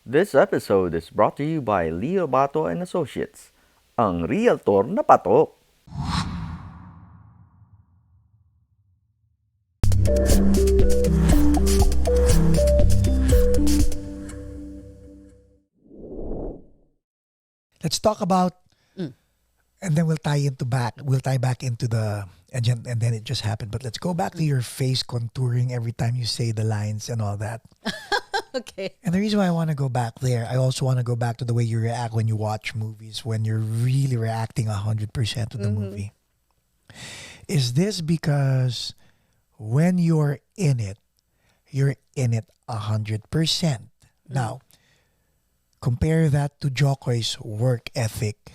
This episode is brought to you by Leo Bato and Associates, ang realtor na patok. Let's talk about, Mm. and then we'll tie back into the, and then it just happened. But let's go back to your face contouring every time you say the lines and all that. Okay. And the reason why I want to go back there, I also want to go back to the way you react when you watch movies, when you're really reacting 100% to the movie. Is this because when you're in it 100%? Now, compare that to Jo Koy's work ethic.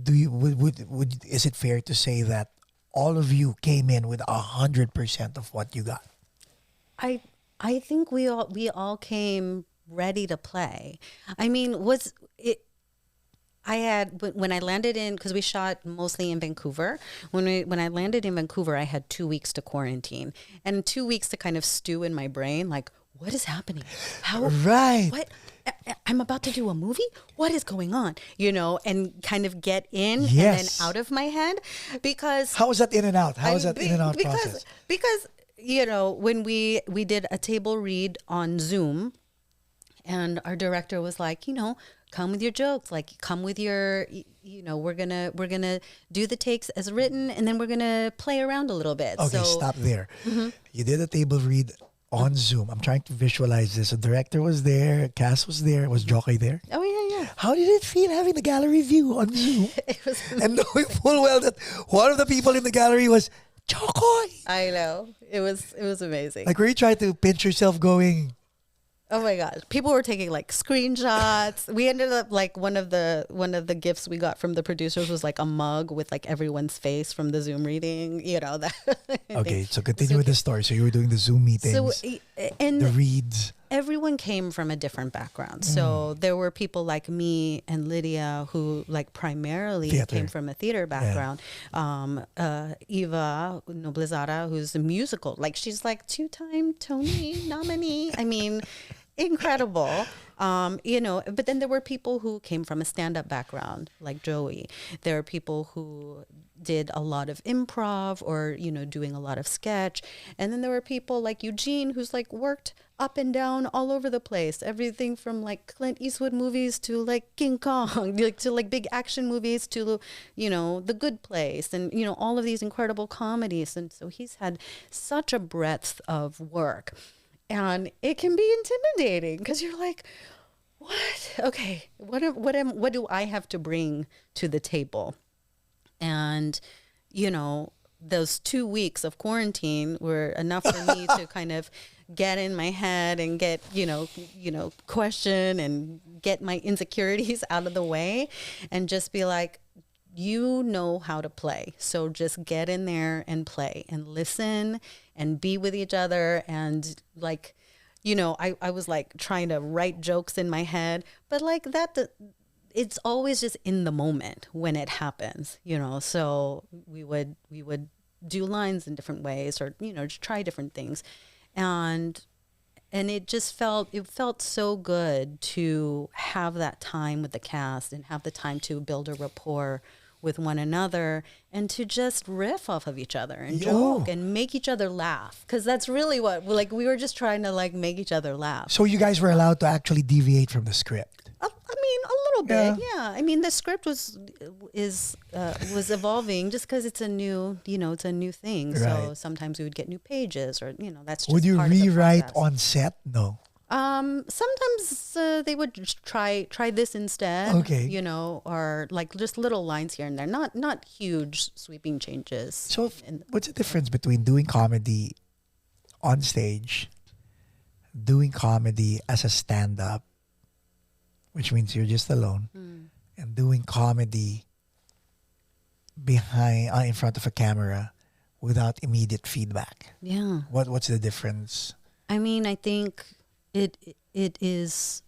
Do you would is it fair to say that all of you came in with 100% of what you got? I think we all came ready to play. I mean, was it? I had when I landed in, because we shot mostly in Vancouver. When I landed in Vancouver, I had 2 weeks to quarantine and 2 weeks to kind of stew in my brain, like, what is happening? How? Right. What? I'm about to do a movie. What is going on? And kind of get in and then Yes. out of my head, because How is that in and out? How is that in and out process? because when we did a table read on Zoom, and our director was like, come with your jokes, like come with your, we're gonna do the takes as written, and then we're gonna play around a little bit. Okay, So stop there. You did a table read on Zoom. I'm trying to visualize this. The director was there, cast was there. Was Jo Koy there? oh yeah, How did it feel having the gallery view on Zoom it was. and knowing full well that one of the people in the gallery was Jo Koy? I know it was amazing. Like, where you try to pinch yourself going, Oh my gosh. People were taking like screenshots. We ended up like one of the gifts we got from the producers was like a mug with like everyone's face from the Zoom reading, that. okay, so continue with the story. So you were doing the Zoom meetings, So and the reads. everyone came from a different background. So there were people like me and Lydia who like primarily Theater. came from a theater background. Eva Noblezada, who's a musical, like she's like 2-time Tony nominee. I mean, incredible. But then there were people who came from a stand-up background, like Joey. There are people who did a lot of improv or, doing a lot of sketch. And then there were people like Eugene, who's like worked up and down all over the place. Everything from like Clint Eastwood movies to like King Kong, to like big action movies to, The Good Place and, all of these incredible comedies. And so he's had such a breadth of work. And it can be intimidating because you're like, what? Okay, what do I have to bring to the table? And, those 2 weeks of quarantine were enough for me to kind of get in my head and get, question and get my insecurities out of the way and just be like, you know how to play. So just get in there and play and listen and be with each other. And like, I was like trying to write jokes in my head, but like it's always just in the moment when it happens, so we would do lines in different ways or, just try different things. And it felt so good to have that time with the cast and have the time to build a rapport with one another and to just riff off of each other and joke and make each other laugh. Because that's really what, like, we were just trying to like make each other laugh. So you guys were allowed to actually deviate from the script. I mean, a little bit, yeah. I mean, the script was evolving just because it's a new thing. So Right. sometimes we would get new pages, or that's just Would you part of the rewrite process. on set? No. Sometimes they would just try this instead. Okay. Or like just little lines here and there, not huge sweeping changes. So what's the difference between doing comedy on stage, doing comedy as a stand-up, which means you're just alone, and doing comedy behind in front of a camera without immediate feedback? Yeah. What's the difference? I mean, I think it is.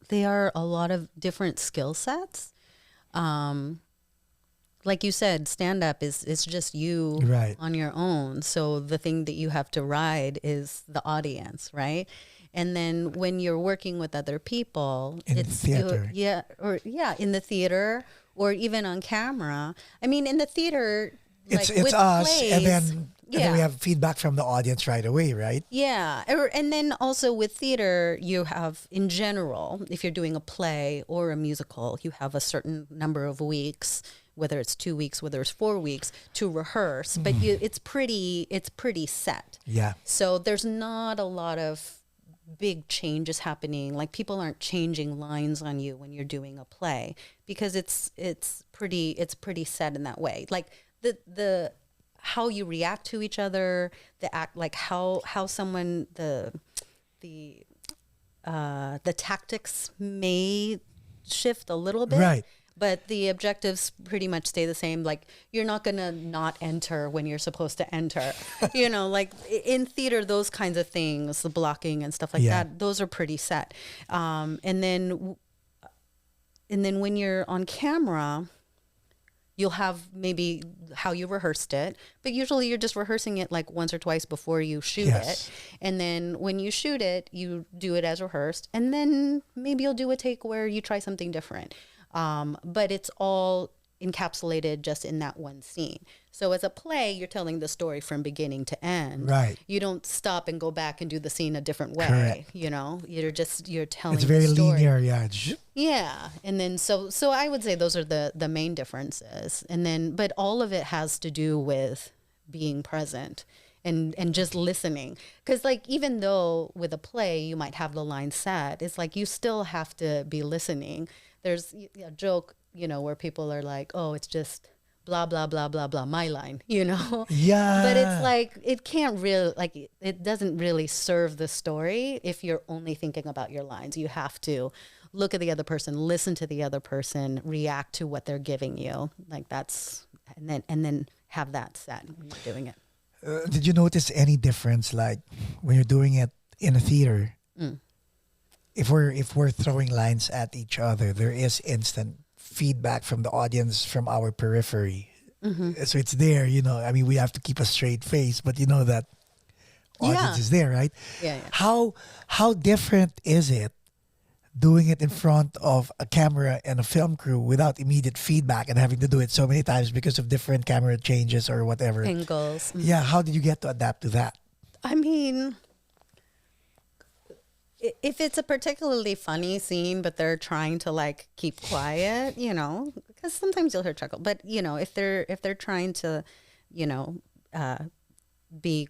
They are a lot of different skill sets. Like you said, stand up is just you Right. on your own. So the thing that you have to ride is the audience, right? And then when you're working with other people, In the it's theater. in the theater or even on camera. I mean, in the theater, like It's with us, plays, and then we have feedback from the audience right away, right? yeah. And then also with theater, you have, in general, if you're doing a play or a musical, you have a certain number of weeks, whether it's 2 weeks, whether it's 4 weeks, to rehearse. But it's pretty set. Yeah. So there's not a lot of big changes happening. Like people aren't changing lines on you when you're doing a play because it's pretty set in that way. Like the how you react to each other, the act, like how someone the tactics may shift a little bit, Right. but the objectives pretty much stay the same. Like you're not gonna not enter when you're supposed to enter. Like in theater, those kinds of things, the blocking and stuff like Yeah. that, those are pretty set. And then when you're on camera, you'll have maybe how you rehearsed it, but usually you're just rehearsing it like once or twice before you shoot Yes. it. And then when you shoot it, you do it as rehearsed. And then maybe you'll do a take where you try something different. But it's all encapsulated just in that one scene. So as a play, you're telling the story from beginning to end. Right. You don't stop and go back and do the scene a different way. Correct. You're telling It's very the story. linear, yeah. It's Yeah. And then so I would say those are the main differences. And then but all of it has to do with being present and just listening. Cuz like even though with a play you might have the line set, it's like you still have to be listening. There's a joke, where people are like, "Oh, it's just blah blah blah blah blah my line," Yeah. But it's like it can't really it doesn't really serve the story if you're only thinking about your lines. You have to look at the other person, listen to the other person, react to what they're giving you. Like that's and then have that set when you're doing it. Did you notice any difference, like when you're doing it in a theater? If we're throwing lines at each other, there is instant feedback from the audience from our periphery. So it's there, I mean, we have to keep a straight face, but that audience Yeah. is there, right? Yeah. How different is it doing it in front of a camera and a film crew without immediate feedback and having to do it so many times because of different camera changes or whatever? Angles. Yeah, how did you get to adapt to that? I mean, if it's a particularly funny scene, but they're trying to like keep quiet, because sometimes you'll hear chuckle. But if they're trying to, be,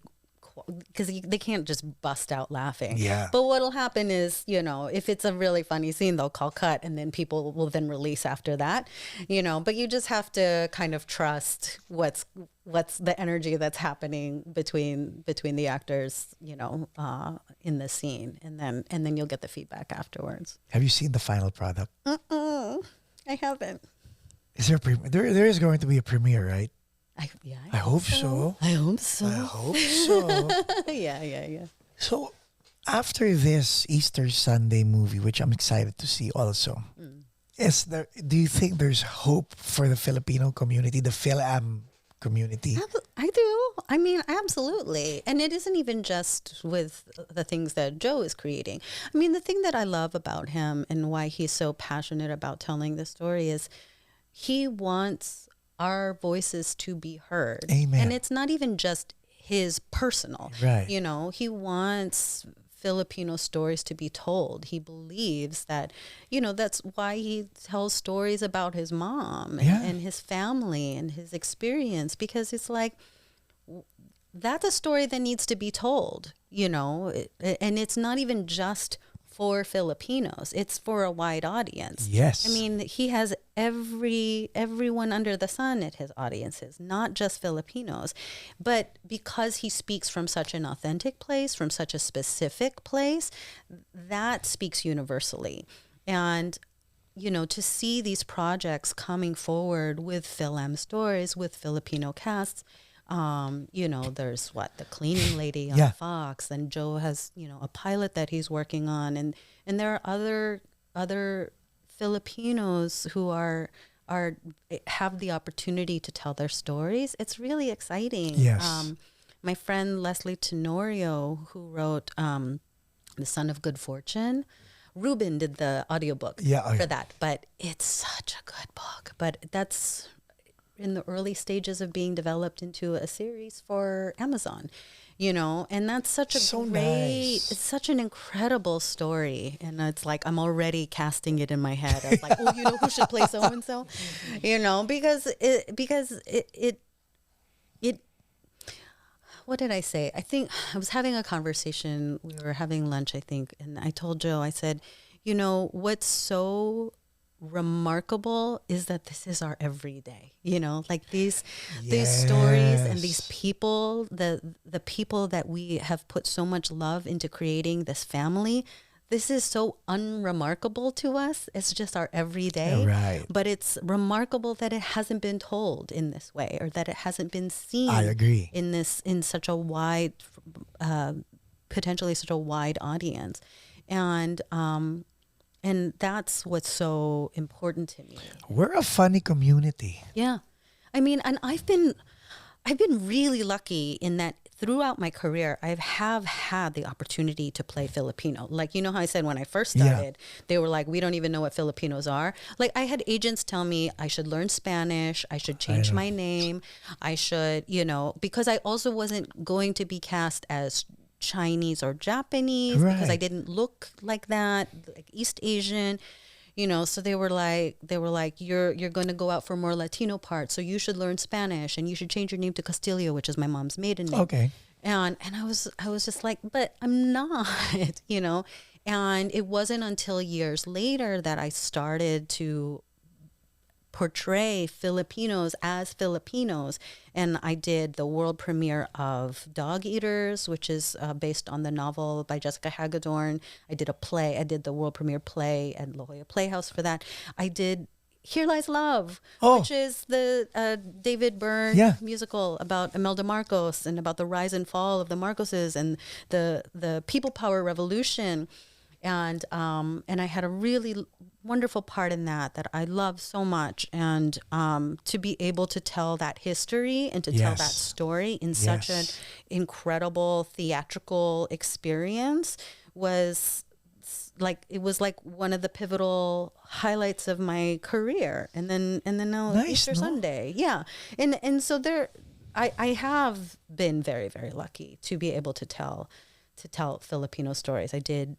because they can't just bust out laughing. Yeah. But what'll happen is, if it's a really funny scene, they'll call cut, and then people will then release after that. But you just have to kind of trust what's the energy that's happening between the actors, in the scene, and then you'll get the feedback afterwards. Have you seen the final product? I haven't. Is there there is going to be a premiere, right? I hope so. I hope so. I hope so. Yeah. So, after this Easter Sunday movie, which I'm excited to see also, do you think there's hope for the Filipino community, the Fil-Am community? I do. I mean, absolutely. And it isn't even just with the things that Joe is creating. I mean, the thing that I love about him and why he's so passionate about telling the story is he wants our voices to be heard. Amen. And it's not even just his personal. Right. He wants Filipino stories to be told. He believes that, that's why he tells stories about his mom and his family and his experience, because it's like, that's a story that needs to be told, and it's not even just for Filipinos. It's for a wide audience. Yes. I mean, he has everyone under the sun at his audiences, not just Filipinos. But because he speaks from such an authentic place, from such a specific place, that speaks universally. And to see these projects coming forward with Fil-Am stories, with Filipino casts, there's the cleaning lady on Fox, and Joe has, a pilot that he's working on, and there are other Filipinos who have the opportunity to tell their stories. It's really exciting. Yes. My friend Leslie Tenorio, who wrote The Son of Good Fortune. Ruben did the audiobook for that, but it's such a good book. But that's in the early stages of being developed into a series for Amazon, and that's such a it's such an incredible story. And it's like, I'm already casting it in my head. I was like, oh, who should play so-and-so, because it what did I say? I think I was having a conversation. We were having lunch, I think. And I told Joe, I said, what's so remarkable is that this is our everyday, like these stories and these people, the people that we have put so much love into creating this family. This is so unremarkable to us. It's just our everyday. Right. But it's remarkable that it hasn't been told in this way, or that it hasn't been seen. I agree. In such a wide, potentially such a wide audience. And that's what's so important to me. We're a funny community. Yeah. I mean, and I've been really lucky in that throughout my career, I have had the opportunity to play Filipino. Like, how I said when I first started, they were like, we don't even know what Filipinos are. Like, I had agents tell me I should learn Spanish, I should change my name, I should, because I also wasn't going to be cast as Chinese or Japanese because I didn't look like that, like East Asian. So they were like, you're going to go out for more Latino parts, so you should learn Spanish and you should change your name to Castillo, which is my mom's maiden name. Okay. And I was just like, but I'm not, And it wasn't until years later that I started to portray Filipinos as Filipinos. And I did the world premiere of Dog Eaters, which is based on the novel by Jessica Hagedorn. I did a play. I did the world premiere play at La Jolla Playhouse for that. I did Here Lies Love, which is the David Byrne musical about Imelda Marcos and about the rise and fall of the Marcoses and the people power revolution. And I had a really wonderful part in that I love so much. And to be able to tell that history and to tell that story in such an incredible theatrical experience was like one of the pivotal highlights of my career. And then now Easter Sunday. Yeah. And so I have been very, very lucky to be able to tell Filipino stories. I did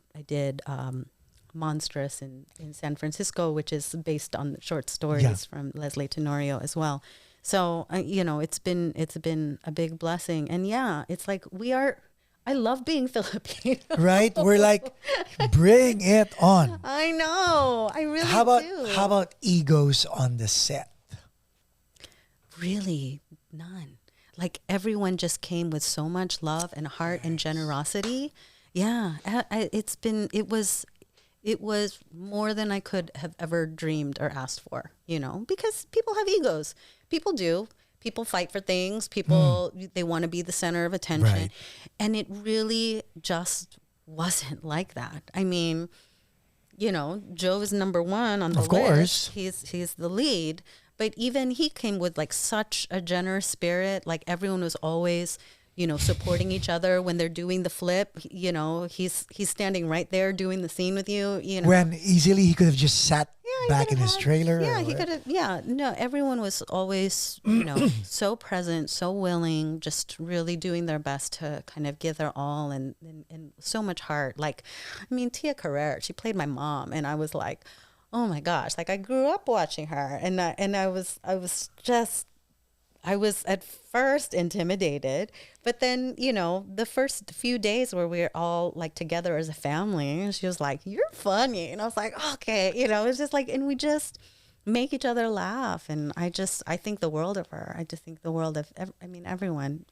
Monstrous in San Francisco, which is based on short stories from Leslie Tenorio as well. So it's been a big blessing. And it's like I love being Filipino. Right? We're like, bring it on. I know. I really do. How about egos on the set? Really, none. Like, everyone just came with so much love and heart and generosity. Yeah, it was more than I could have ever dreamed or asked for, because people have egos. People do. People fight for things. People, they want to be the center of attention. Right. And it really just wasn't like that. I mean, Joe is number one on the list. Of course. He's the lead. But even he came with like such a generous spirit. Like, everyone was always, supporting each other when they're doing the flip. He's standing right there doing the scene with you. When easily he could have just sat back in his trailer. Yeah, he could have. Yeah, no, everyone was always, so present, so willing, just really doing their best to kind of give their all and so much heart. Like, I mean, Tia Carrere, she played my mom, and I was like, oh my gosh, like, I grew up watching her, and I was at first intimidated, but then, the first few days where we were all like together as a family, and she was like, you're funny. And I was like, okay, it's just like, and we just make each other laugh. And I think the world of her. I just think the world of, everyone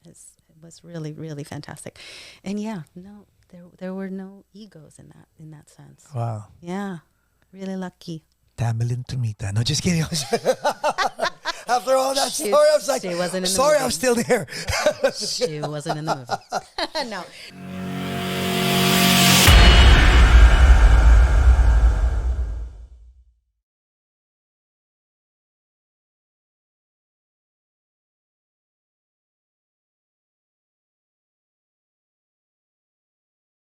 was really, really fantastic. And there were no egos in that sense. Wow. Yeah. Really lucky. Tamilin Tumita. No, just kidding. After all that story, I was like, she wasn't in the sorry, movie. I'm still there. She wasn't in the movie. No.